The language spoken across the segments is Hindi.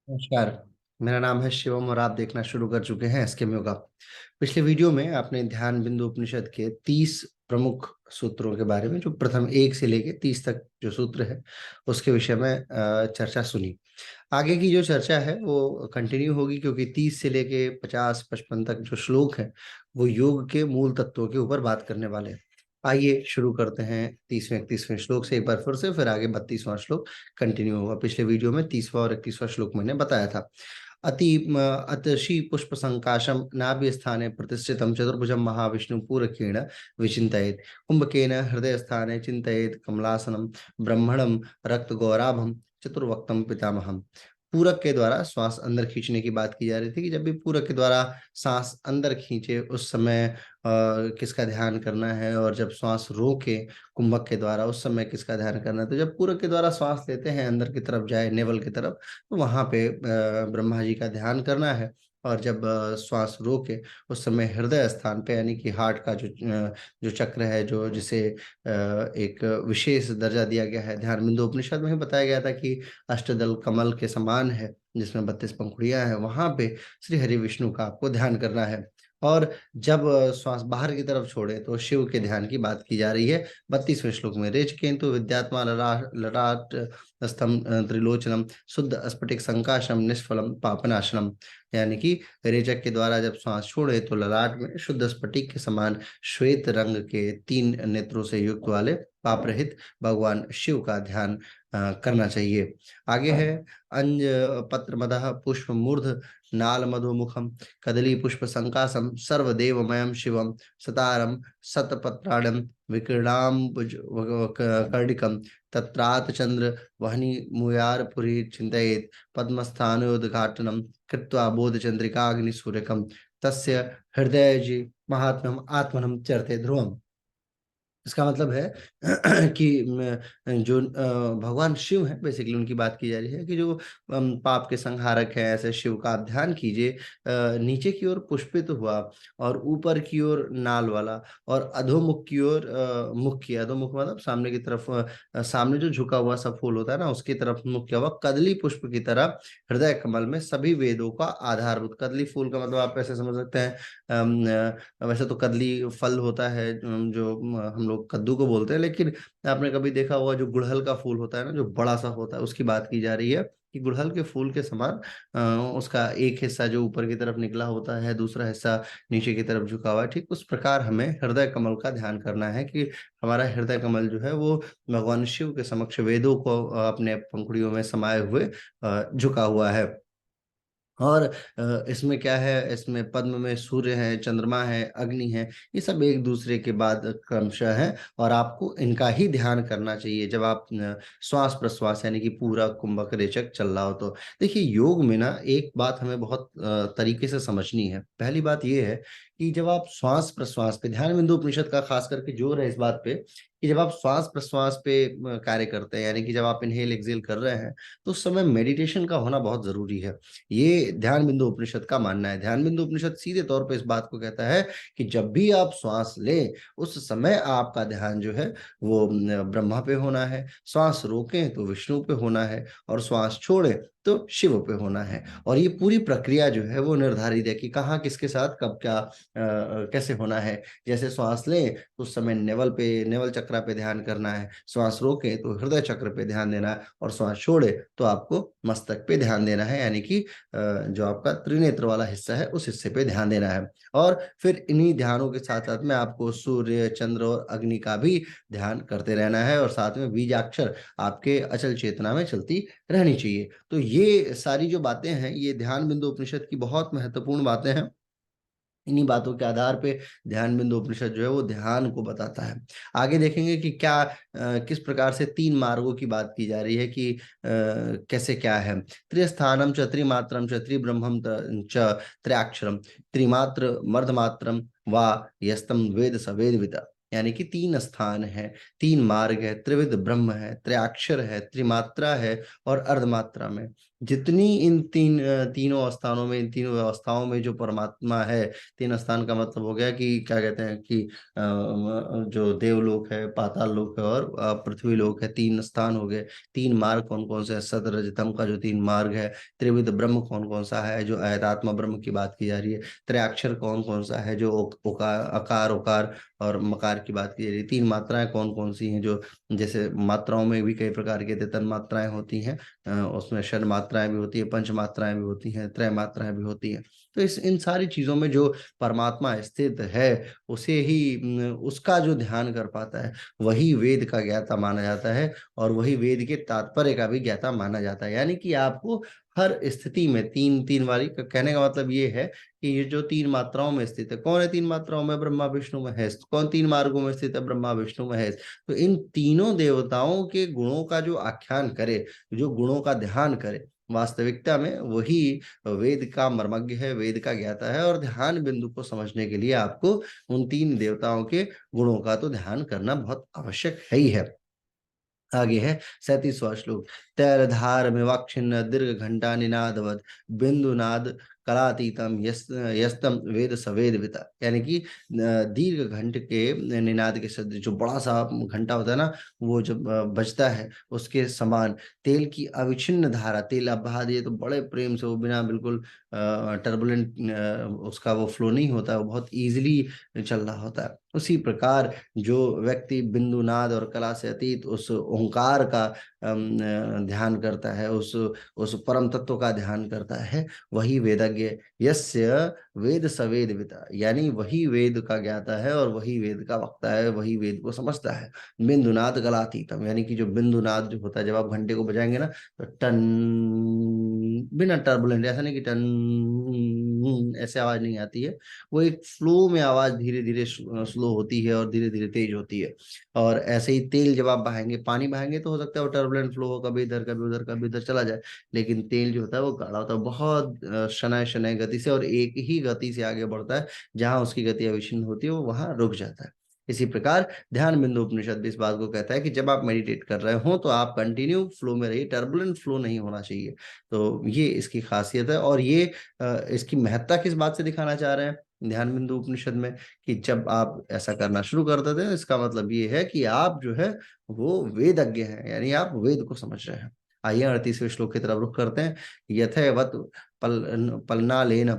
नमस्कार। मेरा नाम है शिवम और आप देखना शुरू कर चुके हैं एसके योगा। पिछले वीडियो में आपने ध्यान बिंदु उपनिषद के 30 प्रमुख सूत्रों के बारे में, जो प्रथम 1 से लेके 30 तक जो सूत्र है उसके विषय में चर्चा सुनी। आगे की जो चर्चा है वो कंटिन्यू होगी, क्योंकि 30 से लेके 50-55 तक जो श्लोक है वो योग के मूल तत्वों के ऊपर बात करने वाले हैं। आइए शुरू करते हैं 30वें 31वें श्लोक से एक बार फिर आगे 32वां श्लोक कंटिन्यू होगा। पिछले वीडियो में 30वां और 31वां श्लोक मैंने बताया था। अतशी पुष्प संकाशम नाभि स्थाने प्रतिष्ठितम चतुर्भुजम महाविष्णु पूरकेण विचिंतयेत् कुंभकेन हृदय स्थाने चिंतयेत् कमलासनम ब्रह्मणम रक्त गौराभम चतुर्वक्तम पितामहम। पूरक के द्वारा श्वास अंदर खींचने की बात की जा रही थी कि जब भी पूरक के द्वारा सांस अंदर खींचे उस समय किसका ध्यान करना है, और जब श्वास रोके कुंभक के द्वारा उस समय किसका ध्यान करना है। तो जब पूरक के द्वारा श्वास लेते हैं अंदर की तरफ जाए नेवल की तरफ, तो वहां पे ब्रह्मा जी का ध्यान करना है। और जब श्वास रोके उस समय हृदय स्थान पे, यानी कि हार्ट का जो चक्र है, जो जिसे एक विशेष दर्जा दिया गया है, ध्यान बिंदु उपनिषद में ही बताया गया था कि अष्टदल कमल के समान है जिसमें 32 पंखुड़ियां हैं, वहां पे श्री हरि विष्णु का आपको ध्यान करना है। और जब श्वास बाहर की तरफ छोड़े तो शिव के ध्यान की बात की जा रही है 32वें श्लोक में। रेच केंतु विद्यात्मा ललाट स्तम त्रिलोचनम शुद्ध स्फटिक संकाशम निष्फलम पापनाशनम। यानी कि रेचक के द्वारा जब श्वास छोड़े तो ललाट में शुद्ध स्फटिक के समान श्वेत रंग के 3 नेत्रों से युक्त वाले पाप रहित भगवान शिव का ध्यान करना चाहिए। आगे है अंज पत्र मदः पुष्प मूर्ध नाल मधुमुखम कदली पुष्प संकासम सर्वदेवमयम शिवम सतारम शतपत्राणम विकीर्णाम्बुज कर्णिकम तत्रात चंद्र वहनी मुयारपुरी चिंतयेत् पद्मस्थानोद्घाटनम कृत्वा बोधचंद्रिकाग्नि सूर्यकम तस्य हृदय जी महात्म्यम आत्मनम चरते ध्रुवम। इसका मतलब है कि जो भगवान शिव है, बेसिकली उनकी बात की जा रही है कि जो पाप के संहारक है, ऐसे शिव का आप ध्यान कीजिए। नीचे की ओर पुष्पित हुआ और ऊपर की ओर नाल वाला, और अधोमुख की ओर मुख किया। अधोमुख मतलब सामने की तरफ, सामने जो झुका हुआ सा फूल होता है ना, उसकी तरफ मुख किया हुआ कदली पुष्प की तरह हृदय कमल में सभी वेदों का आधारभूत। कदली फूल का मतलब आप ऐसे समझ सकते हैं, वैसे तो कदली फल होता है जो हम लोग कद्दू को बोलते हैं, लेकिन आपने कभी देखा होगा जो गुड़हल का फूल होता है ना, जो बड़ा सा होता है, उसकी बात की जा रही है कि गुड़हल के फूल के समान उसका एक हिस्सा जो ऊपर की तरफ निकला होता है, दूसरा हिस्सा नीचे की तरफ झुका हुआ है। ठीक उस प्रकार हमें हृदय कमल का ध्यान करना है कि हमारा हृदय कमल जो है वो भगवान शिव के समक्ष वेदों को अपने पंखुड़ियों में समाये हुए झुका हुआ है। और इसमें क्या है, इसमें पद्म में सूर्य है, चंद्रमा है, अग्नि है, ये सब एक दूसरे के बाद क्रमशः है, और आपको इनका ही ध्यान करना चाहिए जब आप श्वास प्रश्वास यानी कि पूरा कुंभक रेचक चल रहा हो। तो देखिए, योग में ना एक बात हमें बहुत तरीके से समझनी है। पहली बात ये है कि जब आप श्वास प्रश्वास पे, ध्यान बिंदु उपनिषद का खास करके जोर है इस बात पे कि जब आप श्वास प्रश्वास पे कार्य करते हैं, यानी कि जब आप इनहेल एक्सेल कर रहे हैं, तो उस समय मेडिटेशन का होना बहुत जरूरी है। ये ध्यान बिंदु उपनिषद का मानना है। ध्यान बिंदु उपनिषद सीधे तौर पे इस बात को कहता है कि जब भी आप श्वास लें उस समय आपका ध्यान जो है वो ब्रह्मा पे होना है, श्वास रोकें तो विष्णु पे होना है, और श्वास छोड़ें तो शिव पे होना है। और ये पूरी प्रक्रिया जो है वो निर्धारित है कि कहाँ किसके साथ कब क्या कैसे होना है। जैसे श्वास लें तो उस समय नेवल पे, नेवल चक्र पे ध्यान करना है, श्वास रोके तो हृदय चक्र पे ध्यान देना है, और श्वास छोड़े तो आपको मस्तक पे ध्यान देना है, यानी कि जो आपका त्रिनेत्र वाला हिस्सा है उस हिस्से पे ध्यान देना है। और फिर इन्हीं ध्यानों के साथ साथ में आपको सूर्य चंद्र और अग्नि का भी ध्यान करते रहना है, और साथ में बीजाक्षर आपके अचल चेतना में चलती रहनी चाहिए। तो ये सारी जो बातें हैं ये ध्यान बिंदु उपनिषद की बहुत महत्वपूर्ण बातें हैं। इन्हीं बातों के आधार पे ध्यान बिंदु उपनिषद जो है वो ध्यान को बताता है। आगे देखेंगे कि क्या किस प्रकार से 3 मार्गों की बात की जा रही है कि कैसे क्या है। त्रिस्थानम च त्रिमात्रम च त्रिब्रह्मम च त्र्याक्षरम त्रिमात्र मर्धमात्रम वा यस्तम वेद स वेदविद। यानी कि 3 स्थान है, 3 मार्ग है, त्रिविध ब्रह्म है, त्रियाक्षर है, त्रिमात्रा है और अर्धमात्रा में। जितनी तीनों स्थानों में, इन तीनों व्यवस्थाओं में जो परमात्मा है, तीन स्थान का मतलब हो गया कि क्या कहते हैं कि जो देवलोक है, पाताल लोक है और पृथ्वी लोक है, तीन स्थान हो गए। तीन मार्ग कौन कौन से हैं? सत रज तम का जो तीन मार्ग है। त्रिविध ब्रह्म कौन कौन सा है, जो अहदात्मा ब्रह्म की बात की जा रही है। त्रयाक्षर कौन कौन सा है, जो अकार उकार और मकार की बात की जा रही है। तीन मात्राएं कौन कौन सी हैं, जो जैसे मात्राओं में भी कई प्रकार के तन मात्राएं होती हैं, उसमें षड मात्राएं भी होती है, पंच मात्राएं भी होती हैं, त्रय मात्राएं भी होती हैं। तो इस इन सारी चीजों में जो परमात्मा स्थित है, उसे ही उसका जो ध्यान कर पाता है, वही वेद का ज्ञाता माना जाता है, और वही वेद के तात्पर्य का भी ज्ञाता माना जाता है। यानी कि आपको हर स्थिति में तीन तीन बारी कहने का मतलब ये है कि ये जो तीन मात्राओं में स्थित है, कौन है तीन मात्राओं में? ब्रह्मा विष्णु महेश। कौन तीन मार्गों में स्थित है? ब्रह्मा विष्णु महेश। तो इन तीनों देवताओं के गुणों का जो आख्यान करे, जो गुणों का ध्यान करे, वास्तविकता में वही वेद का मर्मज्ञ है, वेद का ज्ञाता है। और ध्यान बिंदु को समझने के लिए आपको उन तीन देवताओं के गुणों का तो ध्यान करना बहुत आवश्यक है ही है। आगे है 37वां श्लोक। तैरधार मिवाक्षिन्न दीर्घ घंटा निनादवद बिंदु नाद कलातीतम यस्तम वेद सवेद विता। यानी कि दीर्घ घंट के निनाद के शब्द, जो बड़ा सा घंटा होता है ना, वो जब बजता है, उसके समान तेल की अविच्छिन्न धारा, तेल आप बहा दिए तो बड़े प्रेम से, वो बिना बिल्कुल टर्बुलेंट उसका वो फ्लो नहीं होता है, वो बहुत इजीली चल रहा होता है। उसी प्रकार जो व्यक्ति बिंदुनाद और कला से अतीत उस ओंकार का ध्यान करता है, उस परम तत्व का ध्यान करता है, वही वेदज्ञ। यस्य वेद सवेद विता, यानी वही वेद का ज्ञाता है और वही वेद का वक्ता है, वही वेद को समझता है। बिंदुनाद कलातीतम, यानी कि जो बिंदुनाद जो होता है, जब आप घंटे को बजाएंगे ना, तो टन, बिना टर्बुलेंट, ऐसा नहीं कि टन ऐसे आवाज नहीं आती है। वो एक फ्लो में आवाज धीरे धीरे स्लो होती है और धीरे धीरे तेज होती है। और ऐसे ही तेल जब आप बहाएंगे, पानी बहाएंगे, तो हो सकता है वो टर्बुलेंट फ्लो हो, कभी इधर कभी उधर कभी इधर चला जाए। लेकिन तेल जो होता है वो गाढ़ा होता है, बहुत शनय शनय गति से, और एक ही गति से आगे बढ़ता है। जहां उसकी गति अविच्छिन्न होती है, वो वहां रुक जाता है। इसी प्रकार ध्यान बिंदु उपनिषद भी इस बात को कहता है कि जब आप मेडिटेट कर रहे हो तो आप कंटिन्यू फ्लो में रहिए, टर्बुलेंट फ्लो नहीं होना चाहिए। तो ये इसकी खासियत है। और ये इसकी महत्ता किस बात से दिखाना चाह रहे हैं ध्यान बिंदु उपनिषद में, कि जब आप ऐसा करना शुरू कर देते हैं, इसका मतलब ये है कि आप जो है वो वेदज्ञ हैं, यानी आप वेद को समझ रहे हैं। आइए 38वें श्लोक की तरफ रुख करते हैं। यथैवत पलनालेन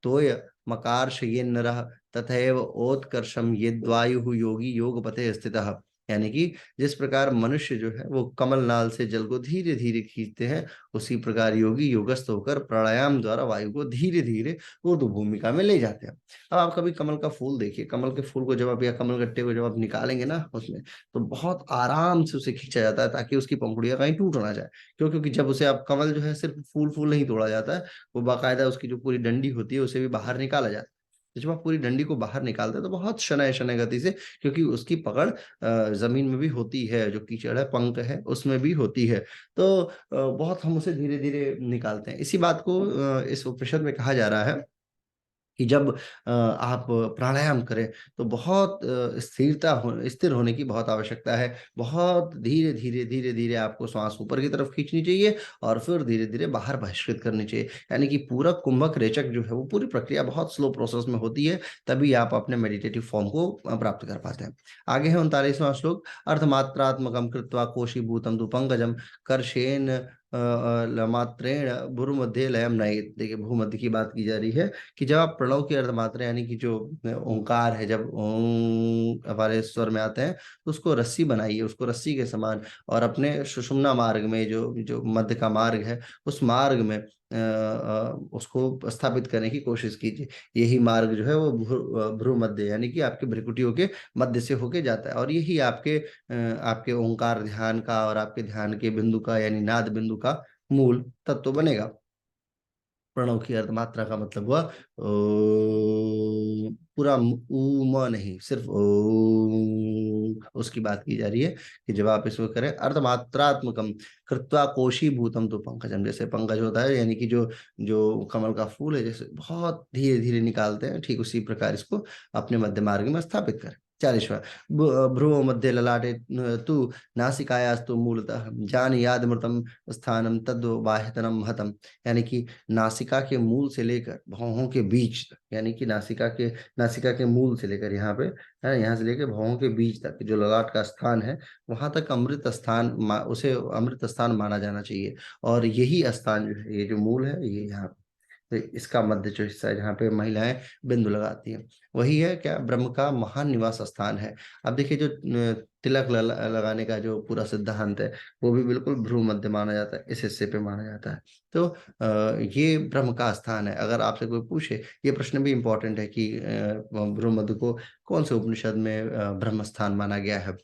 तोय मकार्ष ये नरः तथैव ओत्कर्षम यद्वायु योगी योगपते स्थितः। यानी कि जिस प्रकार मनुष्य जो है वो कमल नाल से जल को धीरे धीरे खींचते हैं, उसी प्रकार योगी योगस्थ होकर प्राणायाम द्वारा वायु को धीरे धीरे ऊर्ध्व भूमिका में ले जाते हैं। अब आप कभी कमल का फूल देखिए, कमल के फूल को जब आप, या कमल गट्टे को जब आप निकालेंगे ना उसमें, तो बहुत आराम से उसे खींचा जाता है, ताकि उसकी पंखुड़ियां कहीं टूट ना जाए। क्यों? क्योंकि जब उसे आप, कमल जो है सिर्फ फूल फूल नहीं तोड़ा जाता है, वो बाकायदा उसकी जो पूरी डंडी होती है उसे भी बाहर निकाला जाता है। तो जब आप पूरी डंडी को बाहर निकालते हैं तो बहुत शनय शनय गति से, क्योंकि उसकी पकड़ जमीन में भी होती है, जो कीचड़ है, पंख है, उसमें भी होती है। तो बहुत हम उसे धीरे धीरे निकालते हैं। इसी बात को इस उपनिषद में कहा जा रहा है कि जब आप प्राणायाम करें तो बहुत स्थिर होने की बहुत आवश्यकता है। बहुत धीरे धीरे धीरे धीरे आपको श्वास ऊपर की तरफ खींचनी चाहिए और फिर धीरे धीरे बाहर बहिष्कृत करनी चाहिए। यानी कि पूरा कुंभक रेचक जो है, वो पूरी प्रक्रिया बहुत स्लो प्रोसेस में होती है, तभी आप अपने मेडिटेटिव फॉर्म को प्राप्त कर पाते हैं। आगे है 39वां श्लोक। अर्थमात्रात्मकम कृत्वा कोशीभूतम तु पंकजम कर्षेन मात्रेण भूमध्य लयम नयेत। देखिए, भूमध्य की बात की जा रही है कि जब आप प्रणव की अर्धमात्रा, यानी कि जो ओंकार है, जब ओम हमारे स्वर में आते हैं, तो उसको रस्सी बनाइए, उसको रस्सी के समान, और अपने सुषुम्ना मार्ग में, जो जो मध्य का मार्ग है, उस मार्ग में उसको स्थापित करने की कोशिश कीजिए। यही मार्ग जो है वो भ्रू मध्य, यानी कि आपके भ्रिकुटियों के मध्य से होके जाता है, और यही आपके ओंकार ध्यान का और आपके ध्यान के बिंदु का, यानी नाद बिंदु का मूल तत्व बनेगा। प्रणव की अर्ध मात्रा का मतलब हुआ पूरा ऊ म नहीं, सिर्फ ओ, उसकी बात की जा रही है कि जब आप इसको करें अर्धमात्रात्मकम कृत्वा कोशीभूतम तो पंकजम, जैसे पंकज होता है, यानी कि जो जो कमल का फूल है, जैसे बहुत धीरे धीरे निकालते हैं, ठीक उसी प्रकार इसको अपने मध्य मार्ग में स्थापित करें। 40वां, भ्रुवो मध्ये ललाटे तु नासिकायास्तु मूलतः जानीयादमृतं स्थानम तद् बाह्यतनम महतम। यानी कि नासिका के मूल से लेकर भौहों के बीच तक, यानी कि नासिका के मूल से लेकर यहाँ पे है, यहाँ से लेकर भौहों के बीच तक जो ललाट का स्थान है, वहां तक अमृत स्थान उसे अमृत स्थान माना जाना चाहिए। और यही स्थान जो है, ये जो मूल है, ये यहाँ, तो इसका मध्य जो हिस्सा है जहाँ पे महिलाएं बिंदु लगाती हैं, वही है क्या, ब्रह्म का महान निवास स्थान है। अब देखिए जो तिलक लगाने का जो पूरा सिद्धांत है, वो भी बिल्कुल भ्रू मध्य माना जाता है, इस हिस्से पे माना जाता है। तो ये ब्रह्म का स्थान है। अगर आपसे कोई पूछे, ये प्रश्न भी इंपॉर्टेंट है कि भ्रू मध्य को कौन से उपनिषद में ब्रह्म स्थान माना गया है।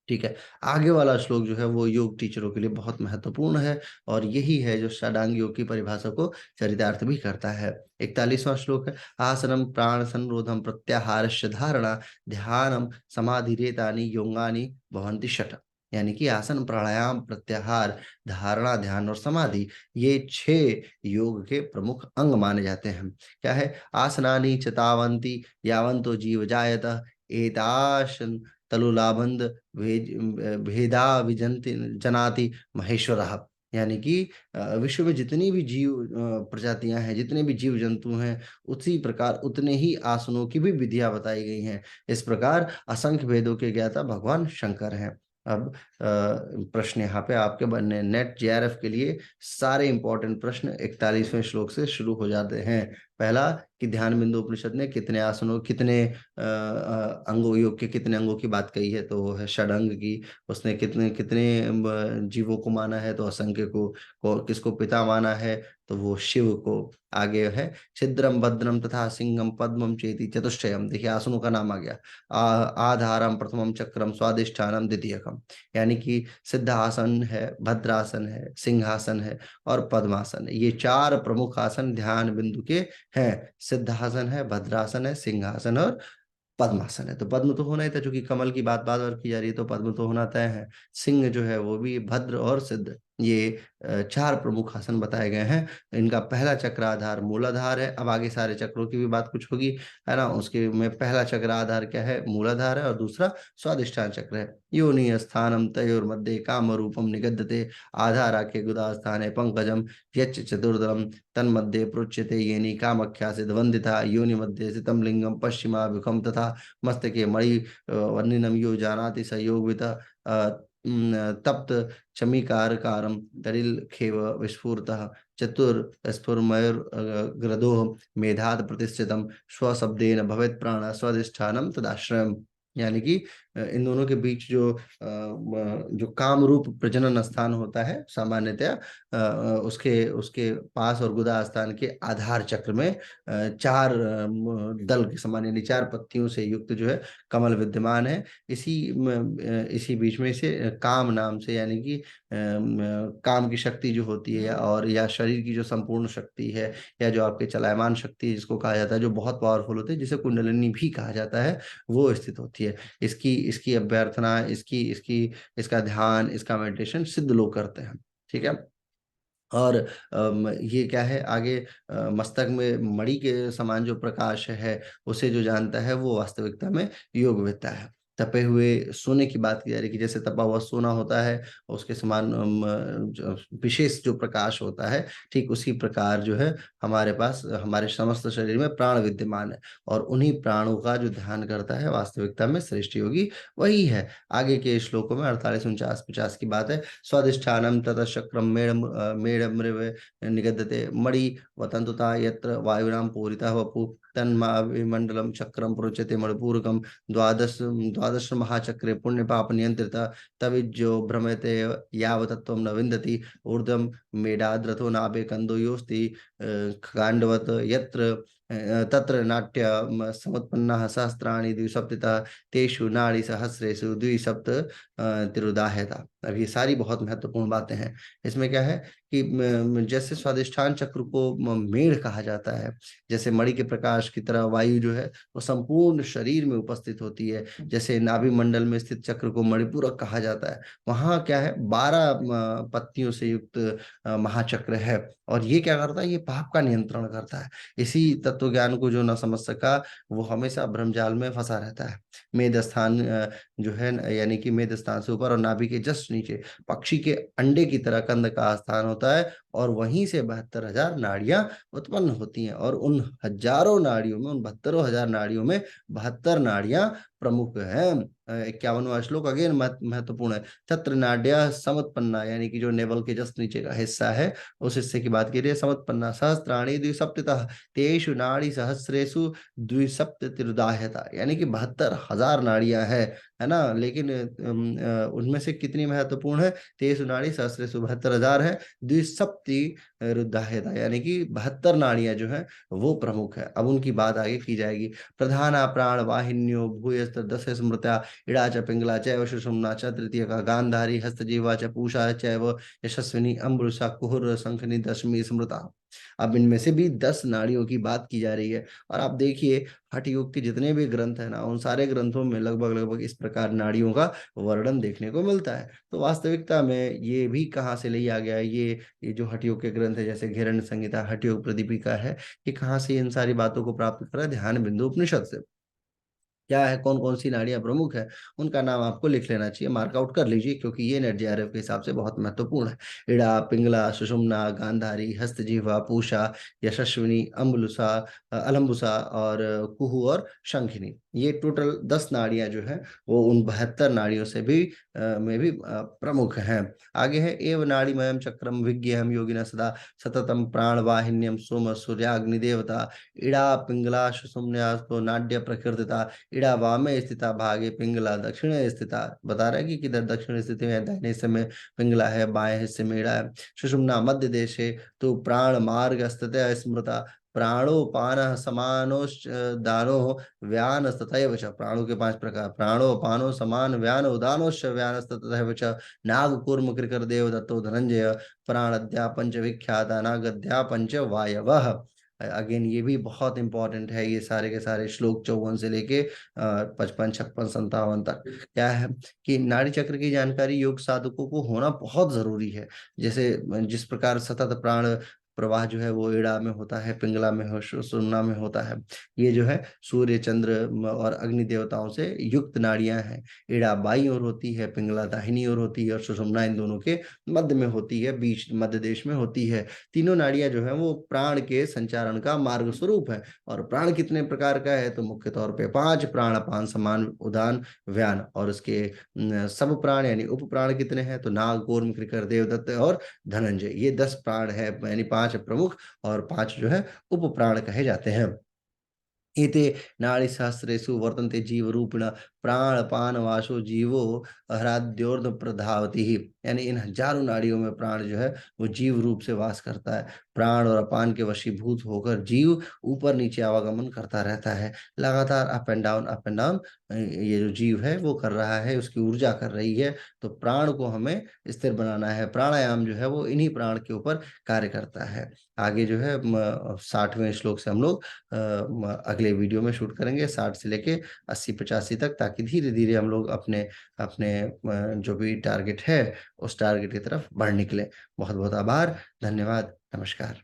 ठीक है, आगे वाला श्लोक जो है वो योग टीचरों के लिए बहुत महत्वपूर्ण है, और यही है जो षडांग योग की परिभाषा को चरितार्थ भी करता है। 41वां श्लोक है, आसनम प्राण संरोधम प्रत्याहार धारणा ध्यानम समाधि रेतानी योगानी भवंति षट। यानी कि आसन प्राणायाम प्रत्याहार धारणा ध्यान और समाधि, ये 6 योग के प्रमुख अंग माने जाते हैं। क्या है, आसनानी चतावंती यावंतो जीव जायत एताशन तलुलाबंद भेदा विजंति जनाति महेश्वर। यानी कि विश्व में जितनी भी जीव प्रजातियां हैं, जितने भी जीव जंतु हैं, उसी प्रकार उतने ही आसनों की भी विधियां बताई गई हैं। इस प्रकार असंख्य भेदों के ज्ञाता भगवान शंकर हैं। अब प्रश्न यहाँ पे आपके बनने नेट जेआरएफ के लिए सारे इंपॉर्टेंट प्रश्न 41वें श्लोक से शुरू हो जाते हैं। पहला कि ध्यान बिंदु उपनिषद ने कितने आसनों, कितने अंगों, योग के कितने अंगों की बात कही है, तो वो है षडंग की। उसने कितने कितने जीवों को माना है, तो असंख्य को किसको पिता माना है, तो वो शिव को। आगे है छिद्रम भद्रम तथा सिंहम पद्मम चेति चतुष्टयम। देखिए आसनों का नाम आ गया। आधारम प्रथमम चक्रम स्वादिष्ठानम द्वितीयकम। यानी कि सिद्धासन है, भद्रासन है, सिंहासन है और पद्मासन है। ये 4 प्रमुख आसन ध्यान बिंदु के हैं। सिद्धासन है, भद्रासन है, सिंहासन और पद्मासन है। तो पद्म तो होना ही था, क्योंकि कमल की बात बार बार की जा रही है, तो पद्म तो होना तय है। सिंह जो है वो भी, भद्र और सिद्ध, ये 4 प्रमुख आसन बताए गए हैं। इनका पहला चक्र आधार मूलाधार है। अब आगे सारे चक्रों की भी बात कुछ होगी, है ना। उसके में पहला चक्र आधार क्या है, मूलाधार है, और दूसरा स्वादिष्ठान चक्र है। योनि स्थानम तयोर मध्य काम रूपम निगद्यते आधाराख्य गुदा स्थाने पंकजम यच्च चतुर्दलम तन्मध्ये प्रोच्यते येनि कामख्या सिद्धवंदिता योनि मध्ये स्थितम लिंगम पश्चिमाभिमुखम तथा मस्तके मणि वर्णिनम यो जानाति स योगवित तप्त चमीकारकारम तरिल खेव विस्फुरतः चतुर्स्फुरमयूर ग्रदोह मेधात प्रतिष्ठितम स्वशब्देन भवेत् प्राण स्वाधिष्ठानम तदाश्रयम। यानी कि इन दोनों के बीच जो काम रूप प्रजनन स्थान होता है, सामान्यतया उसके उसके पास और गुदा स्थान के आधार चक्र में 4 दल के समान, यानी 4 पत्तियों से युक्त जो है कमल विद्यमान है। इसी बीच में से काम नाम से, यानी कि काम की शक्ति जो होती है, और या शरीर की जो संपूर्ण शक्ति है, या जो आपके चलायमान शक्ति जिसको कहा जाता है, जो बहुत पावरफुल होती है, जिसे कुंडलिनी भी कहा जाता है, वो स्थित होती है। इसकी इसकी अभ्यर्थना, इसकी इसकी इसका ध्यान, इसका मेडिटेशन सिद्ध लोग करते हैं। ठीक है। और ये क्या है आगे, मस्तक में मणि के समान जो प्रकाश है, उसे जो जानता है वो वास्तविकता में योगवेत्ता है। तपे हुए सोने की बात की जा रही है कि जैसे तपा हुआ सोना होता है, उसके समान विशेष जो प्रकाश होता है, ठीक उसी प्रकार जो है हमारे पास हमारे समस्त शरीर में प्राण विद्यमान है, और उन्हीं प्राणों का जो ध्यान करता है वास्तविकता में श्रेष्ठ योगी वही है। आगे के श्लोकों में 48, 49, 50 की बात है। स्वादिष्ठानम ततः शक्रम मेढ़ निगद्यते मणि वतंतुता यत्र वायुनां पूरितः वपु तन्माविमंडलम चक्रम प्रोच्यते मणिपूरकम द्वादश महाचक्रे पुण्य पाप नियंत्रित तविज्जो भ्रमते यावतत्वं न विन्दति ऊर्ध्वं मेढाद्रथो नाभे कंदो योस्ति कांडवत यत्र तत्र नाट्य समुत्पन्ना सहस्राणि द्विसप्ततः तेषु नाड़ी सहस्रेषु द्विसप्त तिरुदाहता। अब ये सारी बहुत महत्वपूर्ण बातें हैं। इसमें क्या है कि जैसे स्वादिष्ठान चक्र को मेढ़ कहा जाता है, जैसे मणि के प्रकाश की तरह वायु जो है वो संपूर्ण शरीर में उपस्थित होती है, जैसे नाभि मंडल में स्थित चक्र को मणिपूरक कहा जाता है, वहां क्या है 12 पत्तियों से युक्त महाचक्र है। और ये क्या करता है, ये पाप का नियंत्रण करता है। इसी तत्व ज्ञान को जो न समझ सका वो हमेशा भ्रमजाल में फंसा रहता है। मेद स्थान जो है यानी कि मेद स्थान से ऊपर और नाभि के जस्ट नीचे पक्षी के अंडे की तरह कंद का स्थान होता है और वहीं से 72,000 नाड़ियां उत्पन्न होती हैं और उन हजारों नाड़ियों में, उन 72,000 नाड़ियों में 72 नाड़ियां प्रमुख हैं। 51वां श्लोक अगेन महत्वपूर्ण है। तत्र नाड्या समुत्पन्ना, यानी कि जो नेवल के जस्ट नीचे का हिस्सा है उस हिस्से की बात की रही है। समुत्पन्ना सहस्त्राणी द्विसप्ततः तेषु नाड़ी सहस्रेषु द्विसप्ततिर्दाह्यता, यानी कि 72,000 नाड़ियां है ना। लेकिन उनमें से कितनी महत्वपूर्ण है? तेषु नाड़ी सहस्रेषु 72,000 है। द्विसप्ति रुद्धाह्यता, यानी कि 72 नाड़ियां जो है वो प्रमुख है। अब उनकी बात आगे की जाएगी। प्रधाना प्राण वाहिन्यो भूयस्त दश स्मृत्या इड़ा च पिंगला चैव सुषुम्ना च तृतीय का गांधारी हस्तजीवा च पूषा चैव यशस्विनी अम्बुसा कुहुर शंखनी दशमी स्मृता। अब इनमें से भी 10 नाड़ियों की बात की जा रही है और आप देखिए हठ योग के जितने भी ग्रंथ है ना उन सारे ग्रंथों में लगभग लगभग इस प्रकार नाड़ियों का वर्णन देखने को मिलता है। तो वास्तविकता में ये भी कहाँ से लिया गया है? ये जो हठ योग के ग्रंथ है जैसे घिरण्य संहिता, हठ योग प्रदीपिका है, ये कहाँ से इन सारी बातों को प्राप्त करा? ध्यान बिंदु उपनिषद से। क्या है, कौन कौन सी नाड़ियां प्रमुख है, उनका नाम आपको लिख लेना चाहिए, मार्कआउट कर लीजिए क्योंकि ये नेट जेआरएफ के हिसाब से बहुत महत्वपूर्ण है। इड़ा, पिंगला, सुषुम्ना, गांधारी, हस्तजीवा, पूषा, यशस्विनी, अम्बुसा, अलम्बुसा और कुहू और शंखिनी, ये टोटल 10 नाड़ियां जो है वो उन 72 नाड़ियों से भी में भी प्रमुख हैं। आगे है एव नाड़ीमयम चक्रम विज्ञहम योगिना सदा सततम प्राणवाहिन्यम सोम सूर्याग्नि देवता इड़ा पिंगला सुषुम्न्यास्तो नाड्य प्रकृतिता इड़ा वामे स्थिता भागे पिंगला दक्षिण स्थिता, बता रहा है कि किधर दक्षिण स्थिति में, दाहिने हिस्से में पिंगला है, बाएं हिस्से में इड़ा है। सुषुम्ना मध्य देशे तो प्राण मार्ग स्थित स्मृता प्राणोपान समानोश्च दानो व्यान तथैव च, प्राणों के 5 प्रकार, प्राणोपानो समान व्यान उदानोश्च व्यान तथैव च नागकूर्म कृकर देव दत्तो धनंजय प्राणद्या पंच विख्याता नागद्या पंच वायवः। अगेन ये भी बहुत इंपॉर्टेंट है, ये सारे के सारे श्लोक 54 से लेके 55, 56, 57 तक। क्या है कि नाड़ी चक्र की जानकारी योग साधकों को होना बहुत जरूरी है। जैसे जिस प्रकार सतत प्राण प्रवाह जो है वो इड़ा में होता है, पिंगला में हो, सुषुम्ना में होता है। ये जो है सूर्य चंद्र और अग्नि देवताओं से युक्त नाड़ियां हैं। इड़ा बाईं ओर होती है, पिंगला दाहिनी ओर होती है और सुषुम्ना इन दोनों के मध्य में होती है, बीच मध्य देश में होती है। तीनों नाड़ियां जो है वो प्राण के संचारण का मार्ग स्वरूप है। और प्राण कितने प्रकार का है? तो मुख्य तौर पे 5 प्राण, अपान समान उदान व्यान, और उसके सब प्राण यानी उप प्राण कितने हैं? तो नाग, कूर्म, कृकर, देवदत्त और धनंजय, ये 10 प्राण है, यानी 5 प्रमुख और 5 जो है उप प्राण कहे जाते हैं। एते नाड़ी सहस्रेषु वर्तन्ते जीव रूपिण प्राण पान वासो जीवो हराद्योर्ध प्रधावती ही, यानी इन हजारों नाड़ियों में प्राण जो है वो जीव रूप से वास करता है। प्राण और अपान के वशीभूत होकर जीव ऊपर नीचे आवागमन करता रहता है, लगातार up and down, up and down ये जो जीव है वो कर रहा है, उसकी ऊर्जा कर रही है। तो प्राण को हमें स्थिर बनाना है, प्राणायाम जो है वो इन्हीं प्राण के ऊपर कार्य करता है। आगे जो है 60वें श्लोक से हम लोग अगले वीडियो में शूट करेंगे, 60 से लेके 80-85 तक, ताकि धीरे धीरे हम लोग अपने अपने जो भी टारगेट है उस टारगेट की तरफ बढ़ निकले। बहुत बहुत आभार, धन्यवाद, नमस्कार।